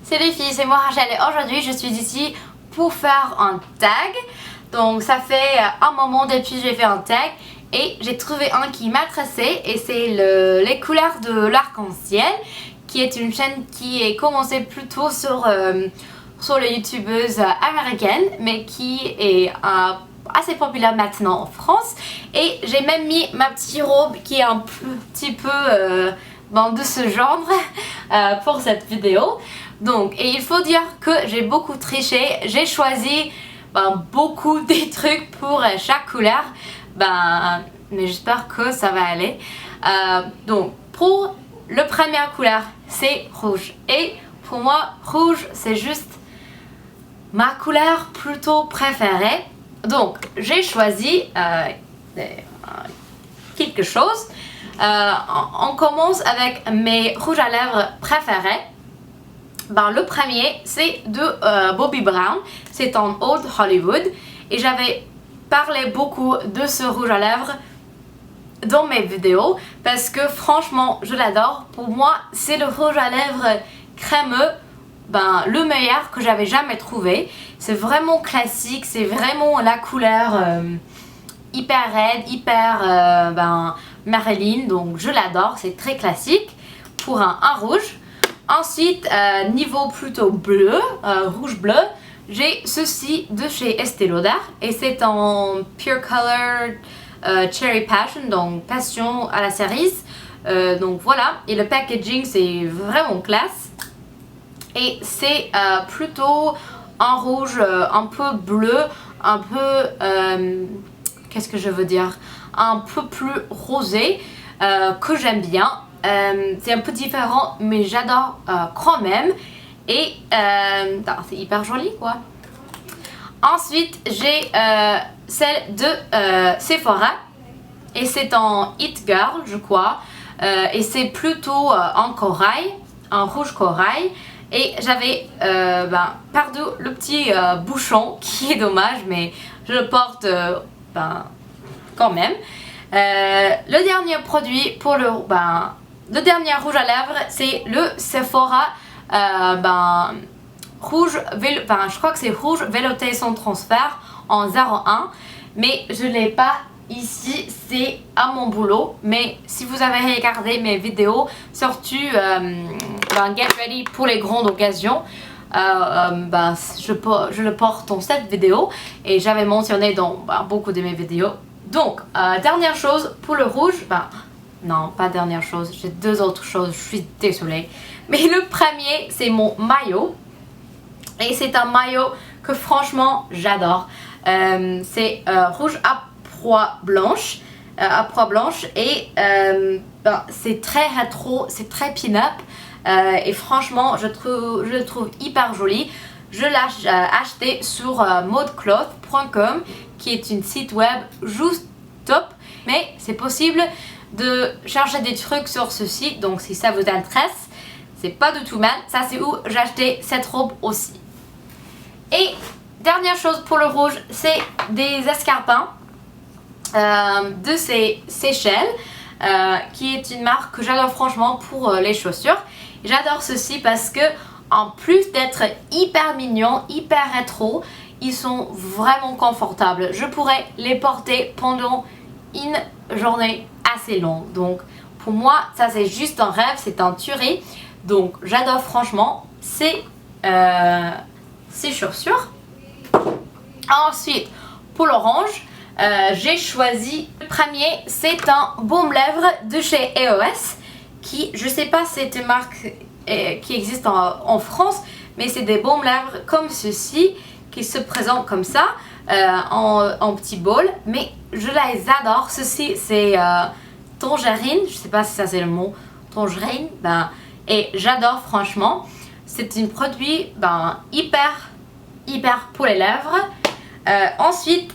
Salut les filles, c'est moi Rachel et aujourd'hui je suis ici pour faire un tag. Donc ça fait un moment depuis que j'ai fait un tag et j'ai trouvé un qui m'intéressait et c'est les couleurs de l'arc-en-ciel, qui est une chaîne qui est commencée plutôt sur les youtubeuses américaines mais qui est assez populaire maintenant en France. Et j'ai même mis ma petite robe qui est un petit peu de ce genre pour cette vidéo. Donc, et il faut dire que j'ai beaucoup triché, j'ai choisi beaucoup des trucs pour chaque couleur, mais j'espère que ça va aller. Donc pour le première couleur c'est rouge et pour moi rouge c'est juste ma couleur plutôt préférée. Donc j'ai choisi quelque chose. On commence avec mes rouges à lèvres préférés. Le premier c'est de Bobbi Brown, c'est en Old Hollywood et j'avais parlé beaucoup de ce rouge à lèvres dans mes vidéos parce que franchement je l'adore. Pour moi c'est le rouge à lèvres crémeux le meilleur que j'avais jamais trouvé. C'est vraiment classique, c'est vraiment la couleur hyper raide, hyper Marilyn, donc je l'adore, c'est très classique pour un rouge. Ensuite, niveau plutôt bleu, rouge-bleu, j'ai ceci de chez Estée Lauder et c'est en Pure Color Cherry Passion, donc passion à la cerise. Donc voilà, et le packaging c'est vraiment classe. Et c'est plutôt un rouge un peu bleu, un peu, qu'est-ce que je veux dire, un peu plus rosé que j'aime bien. C'est un peu différent mais j'adore quand même et c'est hyper joli quoi. Ensuite j'ai celle de Sephora et c'est en It Girl je crois et c'est plutôt en corail, en rouge corail et j'avais perdu le petit bouchon qui est dommage mais je le porte quand même. Le dernier produit pour le dernier rouge à lèvres c'est le Sephora rouge, je crois que c'est rouge velouté sans transfert en 01 mais je ne l'ai pas ici, c'est à mon boulot. Mais si vous avez regardé mes vidéos, surtout get ready pour les grandes occasions, je le porte dans cette vidéo et j'avais mentionné dans beaucoup de mes vidéos. Donc dernière chose pour le rouge, non, pas dernière chose, j'ai deux autres choses, je suis désolée. Mais le premier, c'est mon maillot. Et c'est un maillot que franchement, j'adore. C'est rouge à proie blanche. Et c'est très rétro, c'est très pin-up. Et franchement, je le trouve hyper joli. Je l'ai acheté sur modecloth.com qui est une site web juste top. Mais c'est possible de chercher des trucs sur ce site, donc si ça vous intéresse, c'est pas du tout mal. Ça c'est où j'ai acheté cette robe aussi. Et dernière chose pour le rouge, c'est des escarpins de Seychelles, qui est une marque que j'adore franchement pour les chaussures. J'adore ceci parce que en plus d'être hyper mignons, hyper rétro, ils sont vraiment confortables. Je pourrais les porter pendant une journée assez longue. Donc pour moi ça c'est juste un rêve, c'est un tuerie. Donc j'adore franchement ces chaussures. Ensuite pour l'orange, j'ai choisi le premier, c'est un baume lèvres de chez EOS qui, je sais pas si c'est une marque qui existe en France, mais c'est des baumes lèvres comme ceci qui se présentent comme ça en petit bol, mais je les adore. Ceci c'est tangerine, je sais pas si ça c'est le mot, tangerine, et j'adore franchement. C'est un produit hyper pour les lèvres. Ensuite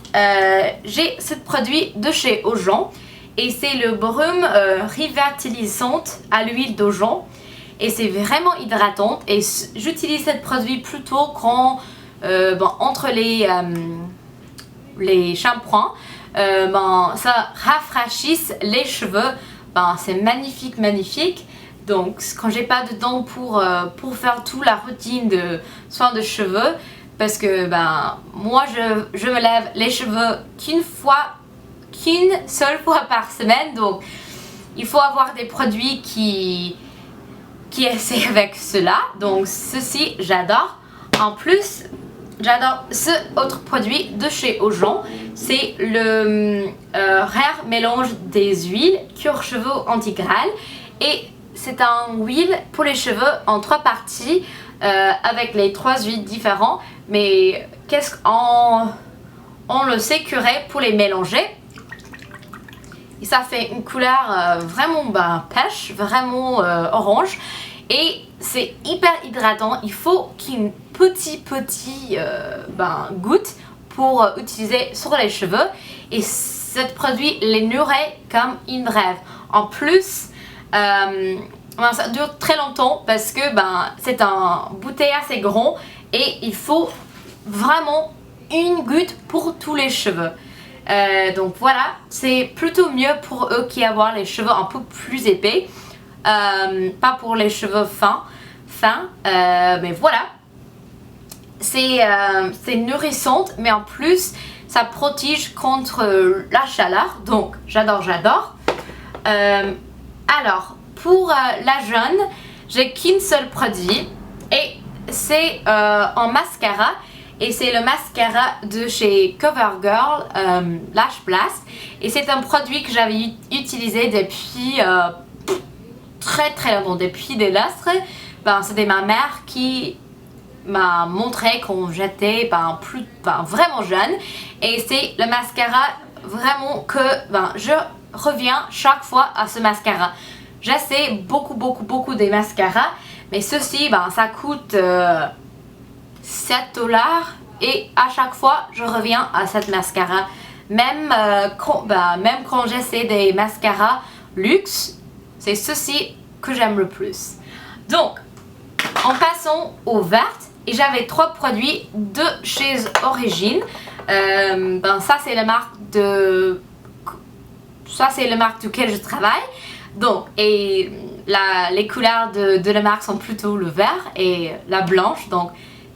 j'ai ce produit de chez Aujon et c'est le brume revitalisante à l'huile d'Aujon et c'est vraiment hydratant et j'utilise ce produit plutôt quand entre les shampoings. Ça rafraîchisse les cheveux. C'est magnifique. Donc quand j'ai pas de temps pour faire toute la routine de soins de cheveux, parce que moi je me lave les cheveux qu'une seule fois par semaine, donc il faut avoir des produits qui essaient avec cela. Donc ceci j'adore. En plus j'adore ce autre produit de chez Aujon, c'est le rare mélange des huiles cure cheveux intégrale, et c'est un huile pour les cheveux en 3 parties avec les 3 huiles différentes, mais on le sécurait pour les mélanger. Et ça fait une couleur vraiment pêche, vraiment orange, et c'est hyper hydratant. Il faut qu'il y ait une petite goutte pour utiliser sur les cheveux, et ce produit les nourrit comme une rêve. En plus ça dure très longtemps parce que c'est un bouteille assez grand, et il faut vraiment une goutte pour tous les cheveux. Donc voilà, c'est plutôt mieux pour eux qui avoir les cheveux un peu plus épais, pas pour les cheveux fins, mais voilà, c'est nourrissante, mais en plus ça protège contre la chaleur, donc j'adore. Alors pour la jeune, j'ai qu'un seul produit, et c'est un mascara, et c'est le mascara de chez CoverGirl Lash Blast, et c'est un produit que j'avais utilisé depuis très longtemps, depuis des lustres. C'était ma mère qui m'a montré quand j'étais vraiment jeune, et c'est le mascara vraiment que je reviens chaque fois à ce mascara. J'essaie beaucoup des mascaras, mais ceci ça coûte $7, et à chaque fois je reviens à cette mascara, même quand j'essaie des mascaras luxe, c'est ceci que j'aime le plus. Donc en passant aux vertes, et j'avais 3 produits de chez Origine. Ça c'est la marque duquel je travaille. Donc, et les couleurs de la marque sont plutôt le vert et la blanche. Donc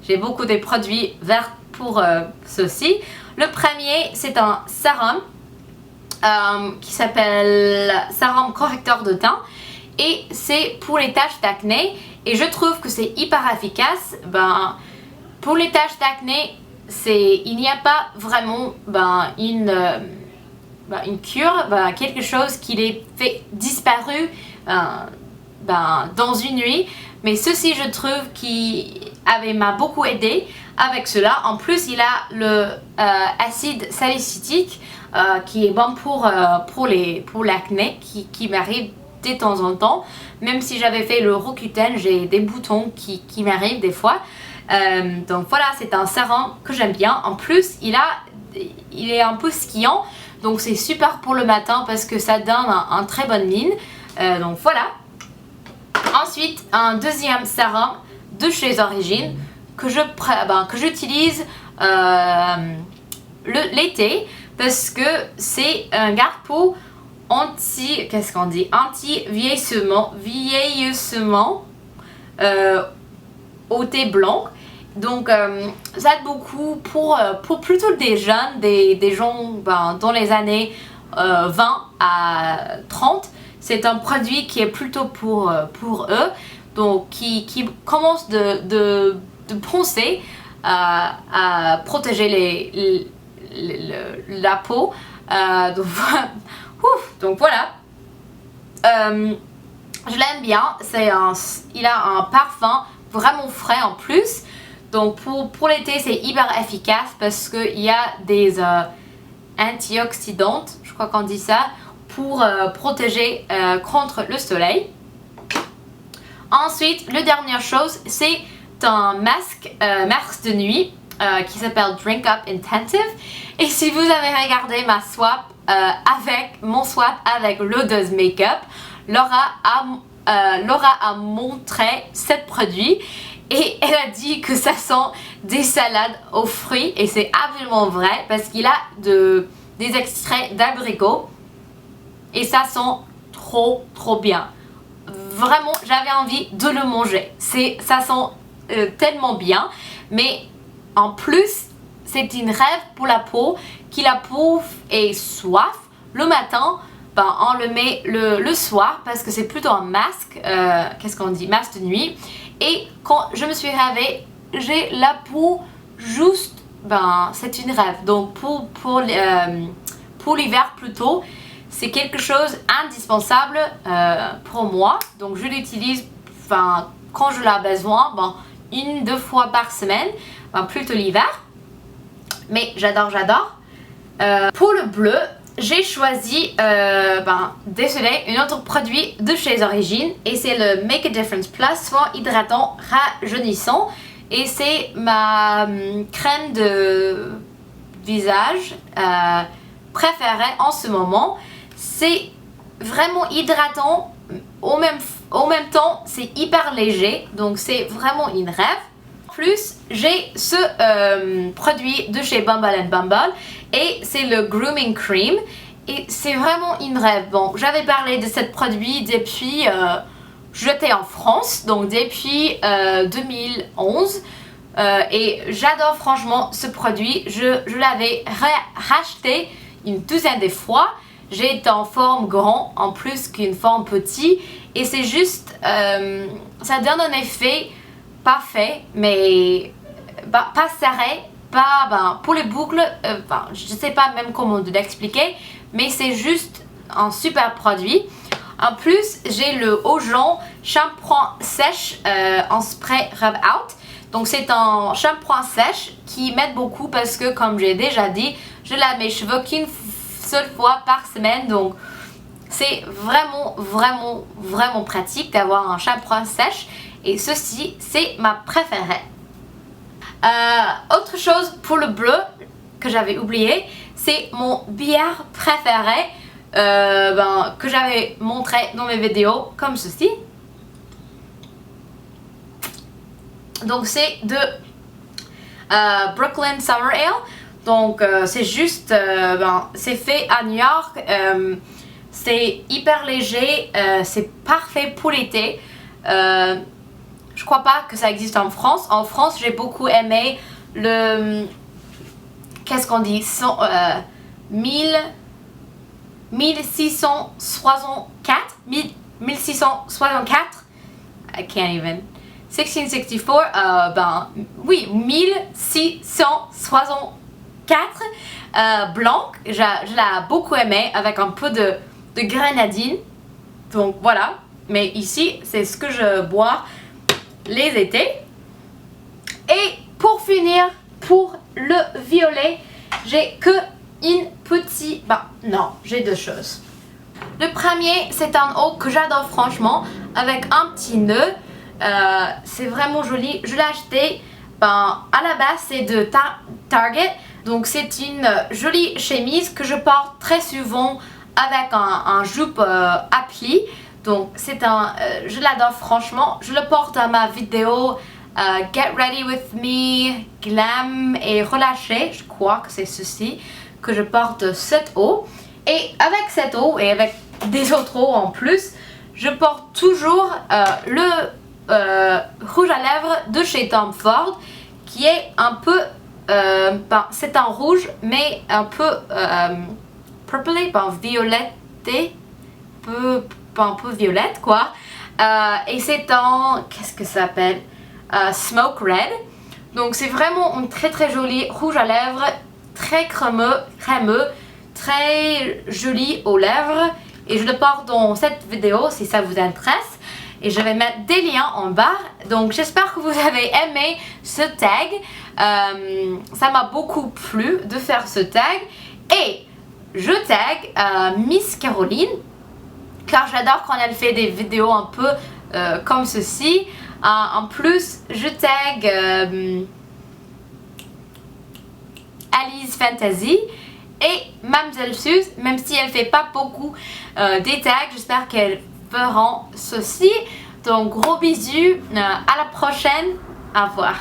j'ai beaucoup de produits verts pour ceci. Le premier, c'est un sérum qui s'appelle sérum correcteur de teint, et c'est pour les taches d'acné, et je trouve que c'est hyper efficace. Pour les taches d'acné, il n'y a pas vraiment une cure, quelque chose qui les fait disparaître dans une nuit, mais ceci je trouve qui m'a beaucoup aidé avec cela. En plus il a le acide salicylique qui est bon pour l'acné qui m'arrive de temps en temps. Même si j'avais fait le Roaccutane, j'ai des boutons qui m'arrivent des fois. Donc voilà, c'est un sérum que j'aime bien. En plus il est un peu skiant, donc c'est super pour le matin parce que ça donne un très bonne mine. Donc voilà. Ensuite, un deuxième sérum de chez Origine que j'utilise l'été, parce que c'est un garde-peau anti-vieillissement au thé blanc. Donc ça aide beaucoup pour plutôt des jeunes, des gens dans les années 20 à 30. C'est un produit qui est plutôt pour eux, donc qui commence de penser à protéger la peau. Donc voilà. Je l'aime bien. Il a un parfum vraiment frais en plus. Donc pour l'été c'est hyper efficace parce qu'il y a des antioxydants, je crois qu'on dit ça, pour protéger contre le soleil. Ensuite, la dernière chose, c'est un masque de nuit qui s'appelle Drink Up Intensive. Et si vous avez regardé mon swap avec l'Odeuse Makeup, Laura a montré ce produit et elle a dit que ça sent des salades aux fruits, et c'est absolument vrai parce qu'il a des extraits d'abricot et ça sent trop bien. vraiment j'avais envie de le manger. Ça sent tellement bien, mais en plus c'est une rêve pour la peau, qui la peau est soif le matin. Ben, on le met le soir parce que c'est plutôt un masque, qu'est-ce qu'on dit, masque de nuit. Et quand je me suis réveillée, j'ai la peau juste, ben c'est une rêve. Donc pour l'hiver plutôt, c'est quelque chose indispensable pour moi. Donc je l'utilise quand je l'ai besoin, ben, 1-2 fois par semaine, ben, plutôt l'hiver. Mais j'adore. Pour le bleu, j'ai choisi désolé, un autre produit de chez Origine et c'est le Make a Difference Plus Soin hydratant rajeunissant et c'est ma crème de visage préférée en ce moment. C'est vraiment hydratant, au même temps c'est hyper léger, donc c'est vraiment une rêve. En plus, j'ai ce produit de chez Bumble Bumble et c'est le Grooming Cream et c'est vraiment une rêve. Bon, j'avais parlé de ce produit depuis j'étais en France, donc depuis 2011 et j'adore franchement ce produit. Je l'avais racheté une douzaine de fois. J'ai été en forme grand en plus qu'une forme petit et c'est juste ça donne un effet parfait, mais pas serré, pas pour les boucles, je sais pas même comment l'expliquer, mais c'est juste un super produit. En plus, j'ai le Aujon shampoing sèche en spray rub out. Donc c'est un shampoing sèche qui m'aide beaucoup parce que comme j'ai déjà dit, je lave mes cheveux qu'une seule fois par semaine, donc c'est vraiment pratique d'avoir un shampoing sèche. Et ceci, c'est ma préférée. Autre chose pour le bleu que j'avais oublié, c'est mon bière préféré que j'avais montré dans mes vidéos comme ceci. Donc c'est de Brooklyn Summer Ale. Donc c'est juste, c'est fait à New York. C'est hyper léger, c'est parfait pour l'été. Je crois pas que ça existe en France. En France, j'ai beaucoup aimé le... Qu'est-ce qu'on dit 1664 I can't even. 1664, oui, 1664 blanc. Je l'ai beaucoup aimé avec un peu de grenadine. Donc voilà. Mais ici, c'est ce que je bois les étés. Et pour finir, pour le violet, j'ai que une petite... non, j'ai deux choses. Le premier, c'est un haut que j'adore franchement, avec un petit nœud. C'est vraiment joli. Je l'ai acheté, à la base, c'est de Target. Donc c'est une jolie chemise que je porte très souvent avec un jupe à plis. Donc c'est je l'adore franchement. Je le porte dans ma vidéo Get Ready With Me, Glam et Relâché. Je crois que c'est ceci que je porte cette eau. Et avec cette eau et avec des autres eaux en plus, je porte toujours le rouge à lèvres de chez Tom Ford qui est un peu, c'est un rouge mais un peu purpley, violetté, un peu violette quoi. Et c'est en, qu'est-ce que ça s'appelle, Smoke Red. Donc c'est vraiment un très joli rouge à lèvres, très crémeux, très joli aux lèvres. Et je le porte dans cette vidéo si ça vous intéresse. Et je vais mettre des liens en bas. Donc j'espère que vous avez aimé ce tag. Ça m'a beaucoup plu de faire ce tag. Et je tag Miss Caroline, car j'adore quand elle fait des vidéos un peu comme ceci. En plus, je tag Alice Fantasy et Mademoiselle Suze, même si elle fait pas beaucoup des tags, j'espère qu'elle feront ceci. Donc gros bisous, à la prochaine, au revoir.